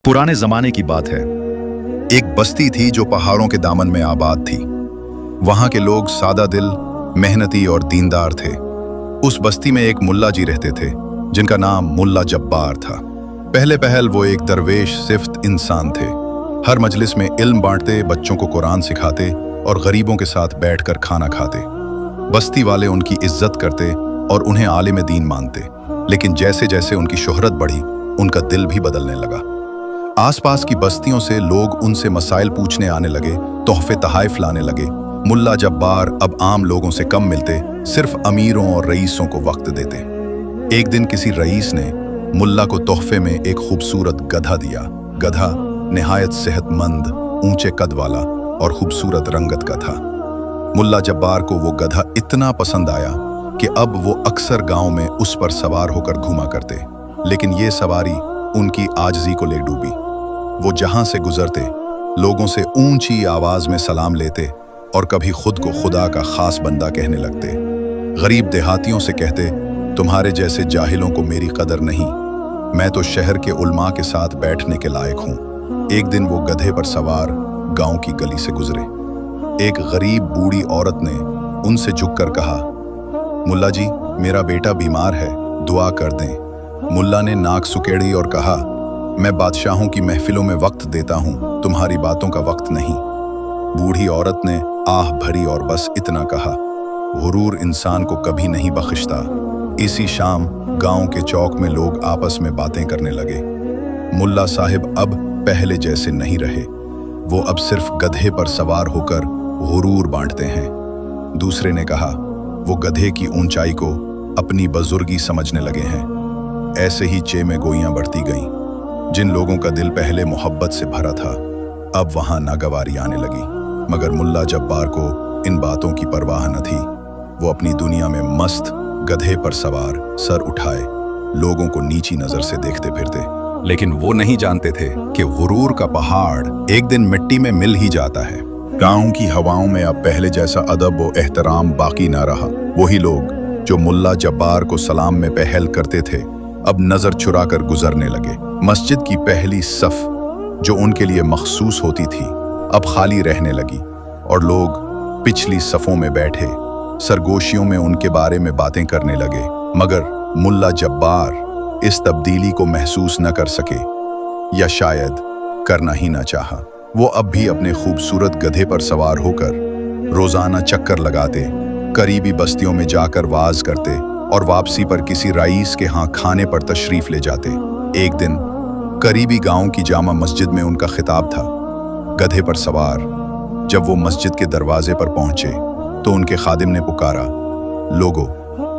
पुराने जमाने की बात है। एक बस्ती थी जो पहाड़ों के दामन में आबाद थी। वहां के लोग सादा दिल, मेहनती और दीनदार थे। उस बस्ती में एक मुल्ला जी रहते थे जिनका नाम मुल्ला जब्बार था। पहले पहल वो एक दरवेश सिफ्त इंसान थे। हर मजलिस में इल्म बांटते, बच्चों को कुरान सिखाते और गरीबों के साथ बैठकर खाना खाते। बस्ती वाले उनकी इज्जत करते और उन्हें आलिम दीन मानते। लेकिन जैसे जैसे उनकी शोहरत बढ़ी, उनका दिल भी बदलने लगा। आसपास की बस्तियों से लोग उनसे मसाइल पूछने आने लगे, तोहफे तहाइफ लाने लगे। मुल्ला जब्बार अब आम लोगों से कम मिलते, सिर्फ अमीरों और रईसों को वक्त देते। एक दिन किसी रईस ने मुल्ला को तोहफे में एक खूबसूरत गधा दिया। गधा निहायत सेहतमंद, ऊंचे कद वाला और खूबसूरत रंगत का था। मुल्ला जब्बार को वो गधा इतना पसंद आया कि अब वो अक्सर गांव में उस पर सवार होकर घूमा करते। लेकिन ये सवारी उनकी आजिज़ी को ले डूबी। वो जहां से गुजरते, लोगों से ऊंची आवाज में सलाम लेते और कभी खुद को खुदा का खास बंदा कहने लगते। गरीब देहातियों से कहते, तुम्हारे जैसे जाहिलों को मेरी कदर नहीं, मैं तो शहर के उलमा के साथ बैठने के लायक हूँ। एक दिन वो गधे पर सवार गांव की गली से गुजरे। एक गरीब बूढ़ी औरत ने उनसे झुककर कहा, मुल्ला जी, मेरा बेटा बीमार है, दुआ कर दें। मुल्ला ने नाक सुकेड़ी और कहा, मैं बादशाहों की महफिलों में वक्त देता हूँ, तुम्हारी बातों का वक्त नहीं। बूढ़ी औरत ने आह भरी और बस इतना कहा, गुरूर इंसान को कभी नहीं बख्शता। इसी शाम गांव के चौक में लोग आपस में बातें करने लगे। मुल्ला साहिब अब पहले जैसे नहीं रहे। वो अब सिर्फ गधे पर सवार होकर गुरूर बांटते हैं। दूसरे ने कहा, वो गधे की ऊंचाई को अपनी बुजुर्गी समझने लगे हैं। ऐसे ही चे में गोइयां बढ़ती गईं। जिन लोगों का दिल पहले मोहब्बत से भरा था, अब वहां नागवारी आने लगी। मगर मुल्ला जब्बार को इन बातों की परवाह न थी। वो अपनी दुनिया में मस्त गधे पर सवार, सर उठाए, लोगों को नीची नजर से देखते फिरते। लेकिन वो नहीं जानते थे कि गुरूर का पहाड़ एक दिन मिट्टी में मिल ही जाता है। गांव की हवाओं में अब पहले जैसा अदब व एहतराम बाकी ना रहा। वही लोग जो मुल्ला जब्बार को सलाम में पहल करते थे, अब नजर चुरा कर गुजरने लगे। मस्जिद की पहली सफ जो उनके लिए मखसूस होती थी, अब खाली रहने लगी और लोग पिछली सफों में बैठे सरगोशियों में उनके बारे में बातें करने लगे। मगर मुल्ला जब्बार इस तब्दीली को महसूस न कर सके, या शायद करना ही न चाहा। वो अब भी अपने खूबसूरत गधे पर सवार होकर रोजाना चक्कर लगाते, करीबी बस्तियों में जाकर वाज करते और वापसी पर किसी रईस के यहाँ खाने पर तशरीफ ले जाते। एक दिन करीबी गांव की जामा मस्जिद में उनका खिताब था। गधे पर सवार जब वो मस्जिद के दरवाजे पर पहुंचे तो उनके खादिम ने पुकारा, लोगो,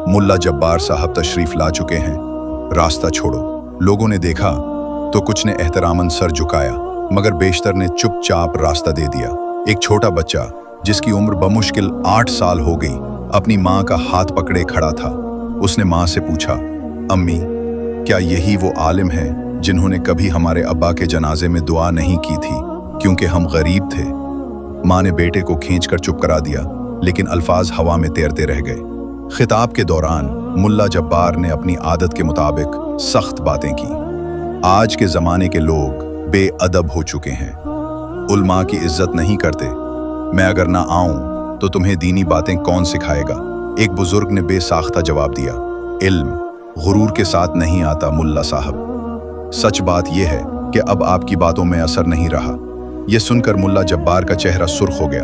मुल्ला जब्बार साहब तशरीफ ला चुके हैं, रास्ता छोड़ो। लोगों ने देखा तो कुछ ने एहतरामन सर झुकाया, मगर बेशतर ने चुपचाप रास्ता दे दिया। एक छोटा बच्चा जिसकी उम्र बमुश्किल 8 साल हो गई, अपनी माँ का हाथ पकड़े खड़ा था। उसने माँ से पूछा, अम्मी, क्या यही वो आलिम हैं जिन्होंने कभी हमारे अब्बा के जनाजे में दुआ नहीं की थी क्योंकि हम गरीब थे? माँ ने बेटे को खींचकर चुप करा दिया, लेकिन अल्फाज हवा में तैरते रह गए। खिताब के दौरान मुल्ला जब्बार ने अपनी आदत के मुताबिक सख्त बातें की। आज के ज़माने के लोग बेअदब हो चुके हैं, उलमा की इज्जत नहीं करते। मैं अगर ना आऊं तो तुम्हें दीनी बातें कौन सिखाएगा? एक बुजुर्ग ने बेसाख्ता जवाब दिया, इल्म गुरूर के साथ नहीं आता मुल्ला साहब। सच बात यह है कि अब आपकी बातों में असर नहीं रहा। यह सुनकर मुल्ला जब्बार का चेहरा सुर्ख हो गया।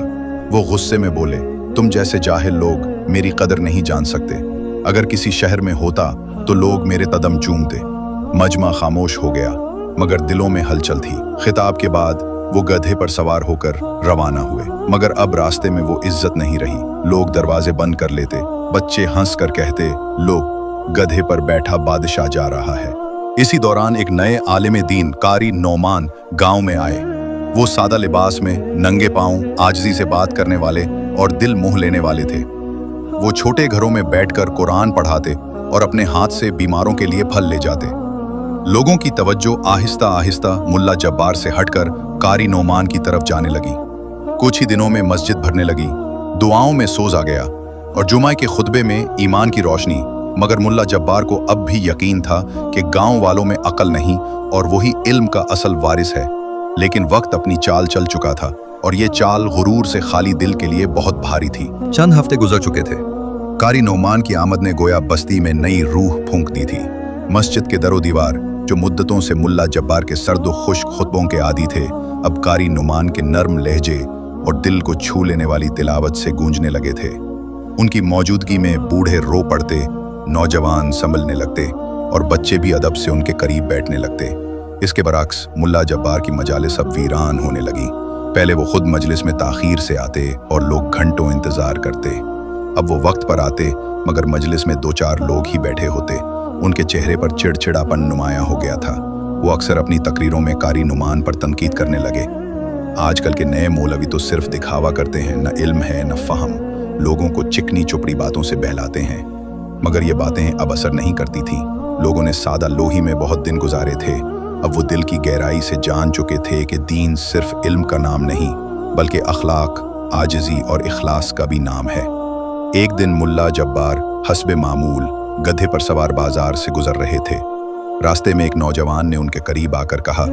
वो गुस्से में बोले, तुम जैसे जाहिल लोग मेरी कदर नहीं जान सकते। अगर किसी शहर में होता तो लोग मेरे कदम चूमते। मजमा खामोश हो गया, मगर दिलों में हलचल थी। खिताब के बाद वो गधे पर सवार होकर रवाना हुए, मगर अब रास्ते में वो इज्जत नहीं रही। लोग दरवाजे बंद कर लेते, बच्चे हंस कर कहते, लो, गधे पर बैठा बादशाह जा रहा है। इसी दौरान एक नए आलिम दीन कारी नौमान गांव में आए। वो सादा लिबास में, नंगे पांव, आजिज़ी से बात करने वाले और दिल मोह लेने वाले थे। वो छोटे घरों में बैठकर कुरान पढ़ाते और अपने हाथ से बीमारों के लिए फल ले जाते। लोगों की तवज्जो आहिस्ता आहिस्ता मुल्ला जब्बार से हटकर कारी नौमान की तरफ जाने लगी। कुछ ही दिनों में मस्जिद भरने लगी, दुआओं में सोज आ गया और जुमा के खुतबे में ईमान की रोशनी मगर मुल्ला जब्बार को अब भी यकीन था कि गांव वालों में अकल नहीं और वही इल्म का असल वारिस है। लेकिन वक्त अपनी चाल चल चुका था और ये चाल गुरूर से खाली दिल के लिए बहुत भारी थी। चंद हफ्ते गुजर चुके थे। कारी नोमान की आमद ने गोया बस्ती में नई रूह फूंक दी थी। मस्जिद के दरो दीवार जो मुद्दतों से मुल्ला जब्बार के सर्द खुश्क खुतबों के आदी थे, अब कारी नोमान के नर्म लहजे और दिल को छू लेने वाली तिलावत से गूंजने लगे थे। उनकी मौजूदगी में बूढ़े रो पड़ते, नौजवान संभलने लगते और बच्चे भी अदब से उनके करीब बैठने लगते। इसके बरक्स मुल्ला जब्बार की मजालिस अब वीरान होने लगी। पहले वो खुद मजलिस में ताखीर से आते और लोग घंटों इंतजार करते। अब वो वक्त पर आते मगर मजलिस में 2-4 लोग ही बैठे होते। उनके चेहरे पर चिड़चिड़ापन नुमाया हो गया था। वो अक्सर अपनी तकरीरों में कारी नुमान पर तनकीद करने लगे। आजकल के नए मौलवी तो सिर्फ दिखावा करते हैं, न इल्म है न फहम, लोगों को चिकनी चुपड़ी बातों से बहलाते हैं। मगर ये बातें अब असर नहीं करती थीं। लोगों ने सादा लोही में बहुत दिन गुजारे थे। अब वो दिल की गहराई से जान चुके थे कि दीन सिर्फ इल्म का नाम नहीं बल्कि अखलाक, आजिज़ी और इखलास का भी नाम है। एक दिन मुल्ला जब्बार हस्बे मामूल गधे पर सवार बाजार से गुजर रहे थे। रास्ते में एक नौजवान ने उनके करीब आकर कहा,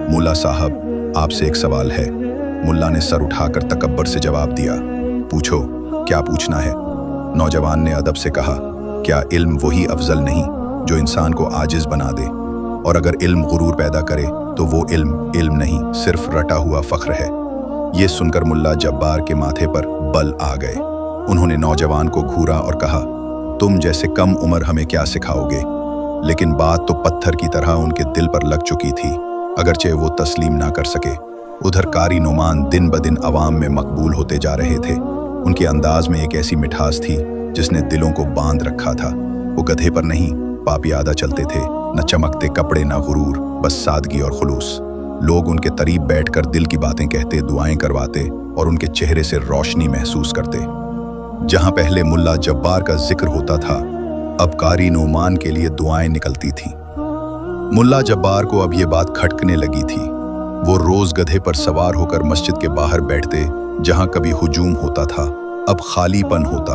मुल्ला साहब, आपसे एक सवाल है। मुल्ला ने सर उठाकर तकब्बर से जवाब दिया, पूछो, क्या पूछना है? नौजवान ने अदब से कहा, क्या इल्म वही अफजल नहीं जो इंसान को आजिज बना दे? और अगर इल्म गुरूर पैदा करे तो वो इल्म नहीं, सिर्फ रटा हुआ फख्र है। ये सुनकर मुल्ला जब्बार के माथे पर बल आ गए। उन्होंने नौजवान को घूरा और कहा, तुम जैसे कम उम्र हमें क्या सिखाओगे? लेकिन बात तो पत्थर की तरह उनके दिल पर लग चुकी थी, अगरचे वो तस्लीम ना कर सके। उधर कारी नुमान दिन ब दिन अवाम में मकबूल होते जा रहे थे। उनके अंदाज में एक ऐसी मिठास थी जिसने दिलों को बांध रखा था। वो गधे पर नहीं, पापियादा चलते थे, न चमकते कपड़े न गुरूर, बस सादगी और खुलूस। लोग उनके करीब बैठकर दिल की बातें कहते, दुआएं करवाते और उनके चेहरे से रोशनी महसूस करते। जहां पहले मुल्ला जब्बार का जिक्र होता था, अब कारी नोमान के लिए दुआएं निकलती थीं। मुल्ला जब्बार को अब ये बात खटकने लगी थी। वो रोज गधे पर सवार होकर मस्जिद के बाहर बैठते, जहां कभी हुजूम होता था अब खालीपन होता।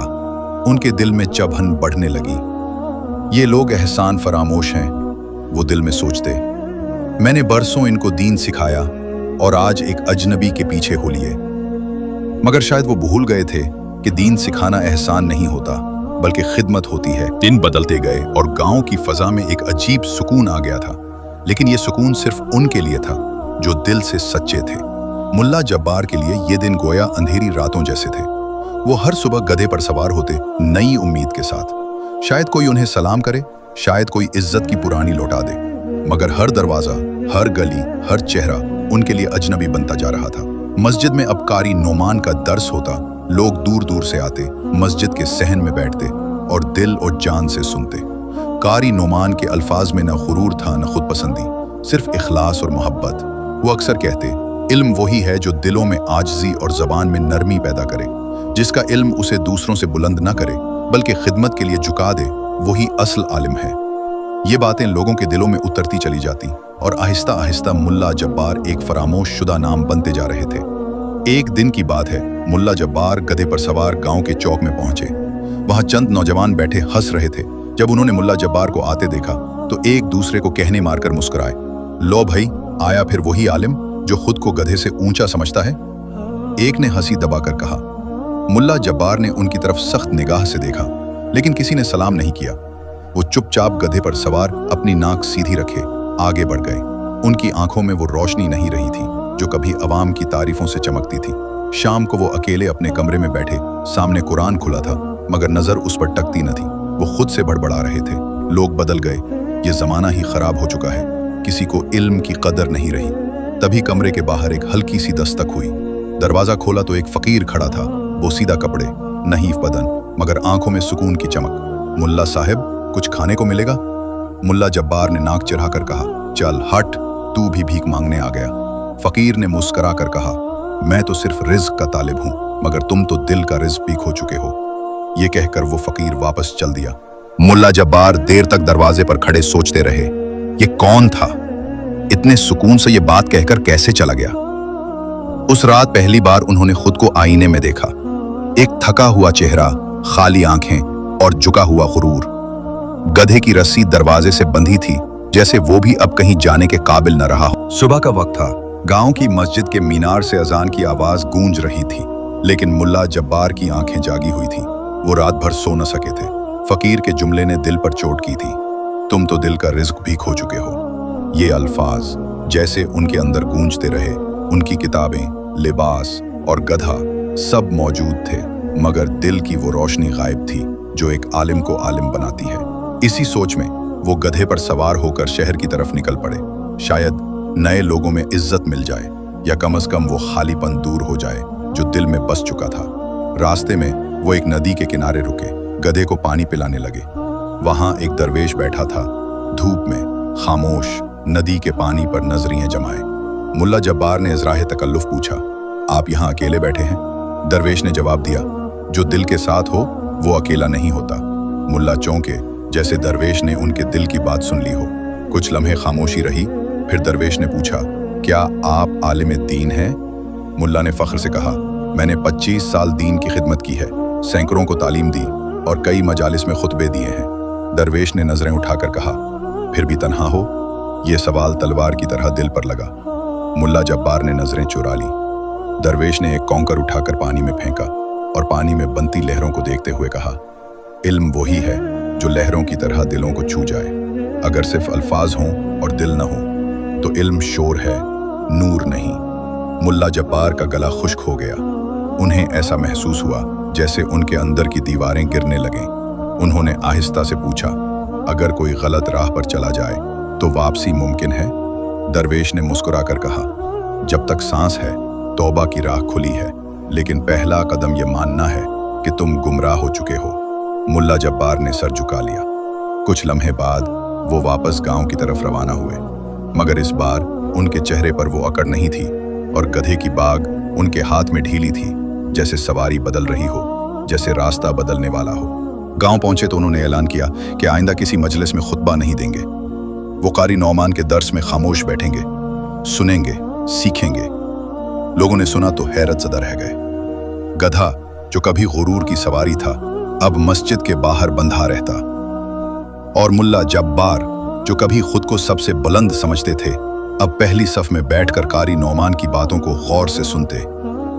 उनके दिल में चुभन बढ़ने लगी। ये लोग एहसान फरामोश हैं, वो दिल में सोचते। मैंने बरसों इनको दीन सिखाया और आज एक अजनबी के पीछे हो लिए। मगर शायद वो भूल गए थे कि दीन सिखाना एहसान नहीं होता बल्कि खिदमत होती है। दिन बदलते गए और गांव की फजा में एक अजीब सुकून आ गया था। लेकिन ये सुकून सिर्फ उनके लिए था जो दिल से सच्चे थे। मुल्ला जब्बार के लिए ये दिन गोया अंधेरी रातों जैसे थे। वो हर सुबह गधे पर सवार होते, नई उम्मीद के साथ। शायद कोई उन्हें सलाम करे, शायद कोई इज्जत की पुरानी लौटा दे। मगर हर दरवाजा, हर गली, हर चेहरा उनके लिए अजनबी बनता जा रहा था। मस्जिद में अब कारी नोमान का दर्स होता। लोग दूर दूर से आते, मस्जिद के सहन में बैठते और दिल और जान से सुनते। कारी नोमान के अल्फाज में न गुरूर था न खुद पसंदी, सिर्फ इखलास और मोहब्बत। वो अक्सर कहते, इल्म वही है जो दिलों में आजिज़ी और ज़बान में नरमी पैदा करे। जिसका इल्म उसे दूसरों से बुलंद न करे बल्कि खिदमत के लिए झुका दे, वही असल आलिम है। ये बातें लोगों के दिलों में उतरती चली जाती और आहिस्ता आहिस्ता मुल्ला जब्बार एक फरामोश शुदा नाम बनते जा रहे थे। एक दिन की बात है, मुल्ला जब्बार गधे पर सवार गांव के चौक में पहुंचे। वहां चंद नौजवान बैठे हंस रहे थे। जब उन्होंने मुल्ला जब्बार को आते देखा तो एक दूसरे को कहने मारकर मुस्कुराए, लो भाई, आया फिर वही आलिम जो खुद को गधे से ऊंचा समझता है। एक ने हंसी दबाकर कहा। मुल्ला जब्बार ने उनकी तरफ सख्त निगाह से देखा, लेकिन किसी ने सलाम नहीं किया। वो चुपचाप गधे पर सवार अपनी नाक सीधी रखे आगे बढ़ गए। उनकी आंखों में वो रोशनी नहीं रही थी जो कभी अवाम की तारीफों से चमकती थी। शाम को वो अकेले अपने कमरे में बैठे, सामने कुरान खुला था मगर नजर उस पर टकती न थी। वो खुद से बड़बड़ा रहे थे, लोग बदल गए, ये जमाना ही खराब हो चुका है, किसी को इल्म की कदर नहीं रही। तभी कमरे के बाहर एक हल्की सी दस्तक हुई। दरवाजा खोला तो एक फकीर खड़ा था, बोसीदा कपड़े, नहीफ बदन, मगर आंखों में सुकून की चमक। मुल्ला साहब, कुछ खाने को मिलेगा? मुल्ला जब्बार ने नाक चिढ़ाकर कहा, चल हट, तू भी भीख मांगने आ गया। फकीर ने मुस्करा कर कहा, मैं तो सिर्फ रिज्क का तालिब हूं, मगर तुम तो दिल का रिज्क भी खो चुके हो। ये कहकर वो फकीर वापस चल दिया। मुल्ला जब्बार देर तक दरवाजे पर खड़े सोचते रहे, ये कौन था? इतने सुकून से ये बात कहकर कैसे चला गया? उस रात पहली बार उन्होंने खुद को आईने में देखा। एक थका हुआ चेहरा, खाली आंखें और झुका हुआ गुरूर। गधे की रस्सी दरवाजे से बंधी थी, जैसे वो भी अब कहीं जाने के काबिल न रहा हो। सुबह का वक्त था। गांव की मस्जिद के मीनार से अजान की आवाज गूंज रही थी, लेकिन मुल्ला जब्बार की आंखें जागी हुई थी। वो रात भर सो न सके थे। फकीर के जुमले ने दिल पर चोट की थी। तुम तो दिल का रिज्क भी खो चुके हो। ये अल्फाज जैसे उनके अंदर गूंजते रहे। उनकी किताबें, लिबास और गधा सब मौजूद थे, मगर दिल की वो रोशनी गायब थी जो एक आलिम को आलिम बनाती है। इसी सोच में वो गधे पर सवार होकर शहर की तरफ निकल पड़े। शायद नए लोगों में इज्जत मिल जाए, या कम से कम वो खालीपन दूर हो जाए जो दिल में बस चुका था। रास्ते में वो एक नदी के किनारे रुके, गधे को पानी पिलाने लगे। वहां एक दरवेश बैठा था, धूप में खामोश, नदी के पानी पर नजरियां जमाए। मुल्ला जब्बार ने इज़राह तकल्लुफ पूछा, आप यहाँ अकेले बैठे हैं? दरवेश ने जवाब दिया, जो दिल के साथ हो वो अकेला नहीं होता। मुल्ला चौंके, जैसे दरवेश ने उनके दिल की बात सुन ली हो। कुछ लम्हे खामोशी रही, फिर दरवेश ने पूछा, क्या आप आलिम दीन हैं? मुल्ला ने फख्र से कहा, मैंने 25 साल दीन की खिदमत की है, सैकड़ों को तालीम दी और कई मजालिस में खुतबे दिए हैं। दरवेश ने नजरें उठाकर कहा, फिर भी तन्हा हो? ये सवाल तलवार की तरह दिल पर लगा। मुल्ला जब्बार ने नजरें चुरा ली। दरवेश ने एक कौंकर उठाकर पानी में फेंका और पानी में बनती लहरों को देखते हुए कहा, इल्म वही है जो लहरों की तरह दिलों को छू जाए। अगर सिर्फ अल्फाज हों और दिल न हो तो इल्म शोर है, नूर नहीं। मुल्ला जब्बार का गला खुश्क हो गया। उन्हें ऐसा महसूस हुआ जैसे उनके अंदर की दीवारें गिरने लगें। उन्होंने आहिस्ता से पूछा, अगर कोई गलत राह पर चला जाए तो वापसी मुमकिन है? दरवेश ने मुस्कुराकर कहा, जब तक सांस है तौबा की राह खुली है, लेकिन पहला कदम यह मानना है कि तुम गुमराह हो चुके हो। मुल्ला जब्बार ने सर झुका लिया। कुछ लम्हे बाद वो वापस गांव की तरफ रवाना हुए, मगर इस बार उनके चेहरे पर वो अकड़ नहीं थी और गधे की बाग उनके हाथ में ढीली थी, जैसे सवारी बदल रही हो, जैसे रास्ता बदलने वाला हो। गांव पहुंचे तो उन्होंने ऐलान किया कि आइंदा किसी मजलिस में खुतबा नहीं देंगे। वो कारी नौमान के दर्स में खामोश बैठेंगे, सुनेंगे, सीखेंगे। लोगों ने सुना तो हैरत ज़दा रह गए। गधा जो कभी गुरूर की सवारी था, अब मस्जिद के बाहर बंधा रहता, और मुल्ला जब्बार जो कभी खुद को सबसे बुलंद समझते थे, अब पहली सफ में बैठकर कारी नौमान की बातों को गौर से सुनते।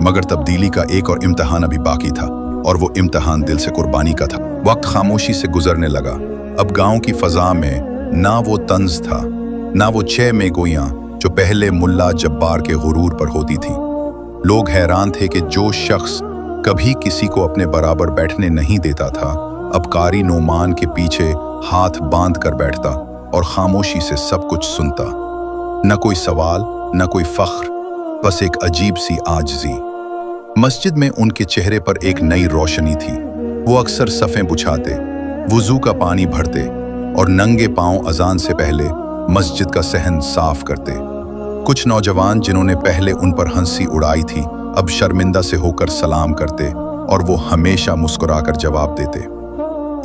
मगर तब्दीली का एक और इम्तिहान अभी बाकी था, और वो इम्तिहान दिल से कुर्बानी का था। वक्त खामोशी से गुजरने लगा। अब गांव की फजा में ना वो तंज था, ना वो छह में गोयां जो पहले मुल्ला जब्बार के गुरूर पर होती थी। लोग हैरान थे कि जो शख्स कभी किसी को अपने बराबर बैठने नहीं देता था, अब कारी नोमान के पीछे हाथ बांध कर बैठता और खामोशी से सब कुछ सुनता। न कोई सवाल, न कोई फख्र, बस एक अजीब सी आजिज़ी। मस्जिद में उनके चेहरे पर एक नई रोशनी थी। वो अक्सर सफ़ें बुझाते, वुज़ू का पानी भरते और नंगे पांव अजान से पहले मस्जिद का सहन साफ करते। कुछ नौजवान जिन्होंने पहले उन पर हंसी उड़ाई थी, अब शर्मिंदा से होकर सलाम करते और वो हमेशा मुस्कुराकर जवाब देते।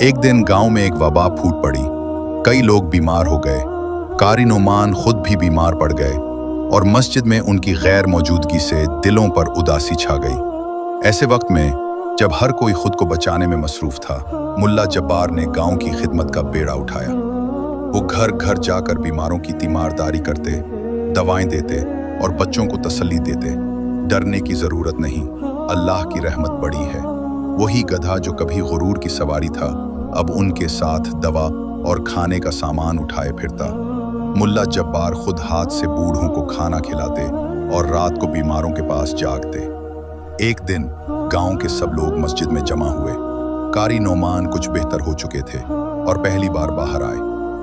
एक दिन गांव में एक वबा फूट पड़ी। कई लोग बीमार हो गए। कारी नोमान खुद भी बीमार पड़ गए और मस्जिद में उनकी गैर मौजूदगी से दिलों पर उदासी छा गई। ऐसे वक्त में जब हर कोई खुद को बचाने में मसरूफ था, मुल्ला जब्बार ने गांव की खिदमत का बेड़ा उठाया। वो घर घर जाकर बीमारों की तीमारदारी करते, दवाएं देते और बच्चों को तसल्ली देते। डरने की जरूरत नहीं, अल्लाह की रहमत बड़ी है। वही गधा जो कभी गुरूर की सवारी था, अब उनके साथ दवा और खाने का सामान उठाए फिरता। मुल्ला जब्बार खुद हाथ से बूढ़ों को खाना खिलाते और रात को बीमारों के पास जागते। एक दिन गांव के सब लोग मस्जिद में जमा हुए। कारी नोमान कुछ बेहतर हो चुके थे और पहली बार बाहर आए।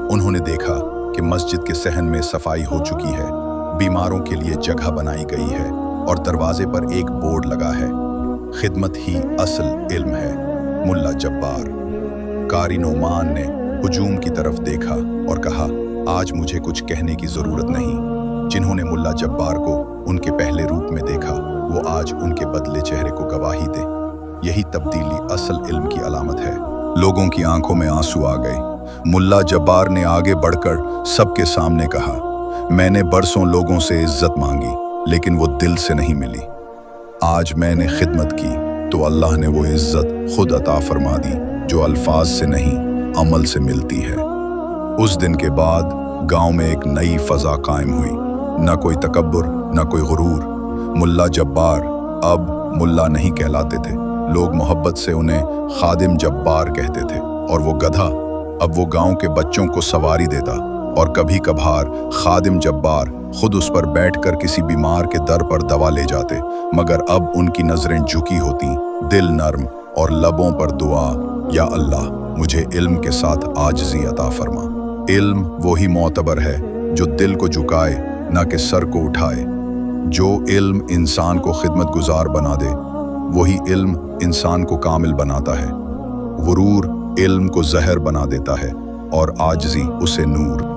उन्होंने देखा कि मस्जिद के सहन में सफाई हो चुकी है, बीमारों के लिए जगह बनाई गई है और दरवाजे पर एक बोर्ड लगा है, खिदमत ही असल इल्म है। मुल्ला जब्बार। कारी नोमान ने हुजूम की तरफ देखा और कहा, आज मुझे कुछ कहने की जरूरत नहीं। जिन्होंने मुल्ला जब्बार को उनके पहले रूप में देखा, वो आज उनके बदले चेहरे को गवाही दे। यही तब्दीली असल इल्म की अलामत है। लोगों की आंखों में आंसू आ गए। मुल्ला जब्बार ने आगे बढ़कर सबके सामने कहा, मैंने बरसों लोगों से इज्जत मांगी, लेकिन वो दिल से नहीं मिली। आज मैंने खिदमत की तो अल्लाह ने वो इज्जत खुद अता फरमा दी, जो अल्फाज से नहीं अमल से मिलती है। उस दिन के बाद गांव में एक नई फजा कायम हुई। न कोई तकब्बुर, न कोई गुरूर। मुल्ला जब्बार अब मुल्ला नहीं कहलाते थे। लोग मोहब्बत से उन्हें खादिम जब्बार कहते थे। और वो गधा अब वो गांव के बच्चों को सवारी देता, और कभी कभार खादिम जब्बार खुद उस पर बैठकर किसी बीमार के दर पर दवा ले जाते। मगर अब उनकी नजरें झुकी होती, दिल नर्म और लबों पर दुआ, या अल्लाह मुझे इल्म के साथ आजिज़ी अता फरमा। इल्म वही मोतबर है जो दिल को झुकाए, ना कि सर को उठाए। जो इल्म इंसान को खिदमत गुजार बना दे, वही इल्म इंसान को कामिल बनाता है। गुरूर इल्म को जहर बना देता है और आजिज़ी उसे नूर।